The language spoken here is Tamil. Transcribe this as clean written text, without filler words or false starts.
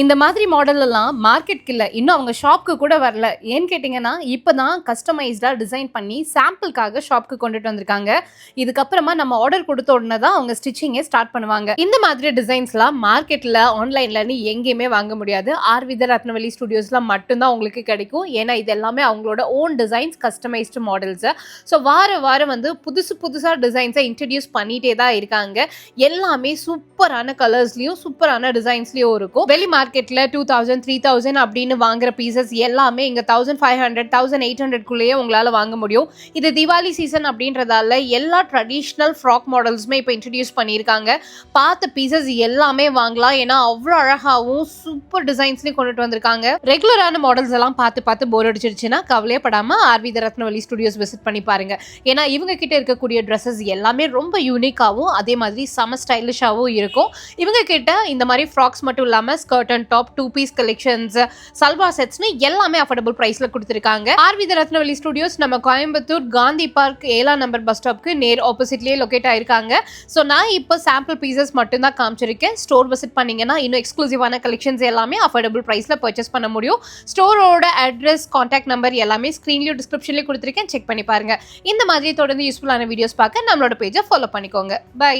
இந்த மாதிரி மாடல் எல்லாம் மார்க்கெட்க்கு இல்ல, இன்னும் அவங்க ஷாப்க்கு கூட வரல. ஏன்னு கேட்டீங்கன்னா, இப்பதான் கஸ்டமைஸ்டா டிசைன் பண்ணி சாம்பிள்க்காக ஷாப்க்கு கொண்டுட்டு வந்திருக்காங்க. இதுக்கப்புறமா நம்ம ஆர்டர் கொடுத்த உடனே தான் அவங்க ஸ்டிச்சிங்கே ஸ்டார்ட் பண்ணுவாங்க. இந்த மாதிரி டிசைன்ஸ்லாம் மார்க்கெட்ல, ஆன்லைன்லன்னு எங்கேயுமே வாங்க முடியாது. ஆர்.வி. ரத்னவல்லி ஸ்டுடியோஸ்ல மட்டும் தான் உங்களுக்கு கிடைக்கும். ஏன்னா இது எல்லாமே அவங்களோட own designs, customised models. So வாரம் வந்து புதுசா டிசைன்ஸை இன்ட்ரடியூஸ் பண்ணிட்டே தான் இருக்காங்க. எல்லாமே சூப்பரான கலர்ஸ்லயும் சூப்பரான டிசைன்ஸ்லயும் இருக்கும். வெளி மார்க்கெட்ல 2000 3000 அப்படின்னு வாங்குற பீசஸ் எல்லாமே இங்க 1500 1800 குள்ளேயே உங்களால வாங்க முடியும். இது தீபாவளி சீசன் அப்படின்றதால எல்லா ட்ரெடிஷ்னல் ஃப்ராக் மாடல்ஸுமே இப்போ இன்ட்ரடியூஸ் பண்ணியிருக்காங்க. பார்த்த பீசஸ் எல்லாமே வாங்கலாம். ஏன்னா அவ்வளோ அழகாகவும் சூப்பர் டிசைன்ஸ்லையும் கொண்டுட்டு வந்திருக்காங்க. ரெகுலரான மாடல்ஸ் எல்லாம் பார்த்து போர் அடிச்சிருச்சுன்னா கவலையப்படாம ஆர்.வி. ரத்னவல்லி ஸ்டுடியோஸ் விசிட் பண்ணி பாருங்க. ஏன்னா இவங்க கிட்ட இருக்கக்கூடிய ட்ரெஸ்ஸஸ் எல்லாமே ரொம்ப யூனிக்காகவும் அதே மாதிரி செம ஸ்டைலிஷாகவும் இருக்கும். இவங்க கிட்ட இந்த மாதிரி ஃப்ராக்ஸ் மட்டும் இல்லாமல் skirt and top, 2-piece collections, salwar செட்ஸ்னு எல்லாமே அஃபோர்டபுள் பிரைஸ்ல கொடுத்துருக்காங்க. ஆர்.வி. ரத்னவல்லி ஸ்டுடியோஸ் நம்ம கோயம்புத்தூர் காந்தி பார்க் 7ஆம் நம்பர் பஸ் ஸ்டாப்க்கு நேர் ஆப்போசிட்லேயே லொக்கேட் ஆயிருக்காங்க. ஸோ நான் இப்போ சாம்பிள் பீசஸ் மட்டும் தான் காமிச்சிருக்கேன். ஸ்டோர் விசிட் பண்ணீங்கன்னா இன்னும் எக்ஸ்க்ளூசிவான கலெக்ஷன்ஸ் எல்லாமே அஃபோர்டபுள் பிரைஸ்ல பர்ச்சேஸ் பண்ண முடியும். ஸ்டோரோட அட்ரஸ், கான்டாக்ட் நம்பர் எல்லாமே ஸ்க்ரீன்லயும் டிஸ்கிரிப்ஷன்லயும் கொடுத்துருக்கேன். செக் பண்ணி பாருங்க. இந்த மாதிரி தொடர்ந்து யூஸ்ஃபுல்லான வீடியோஸ் பார்க்க நம்மளோட பேஜை ஃபாலோ பண்ணிக்கோங்க. பை.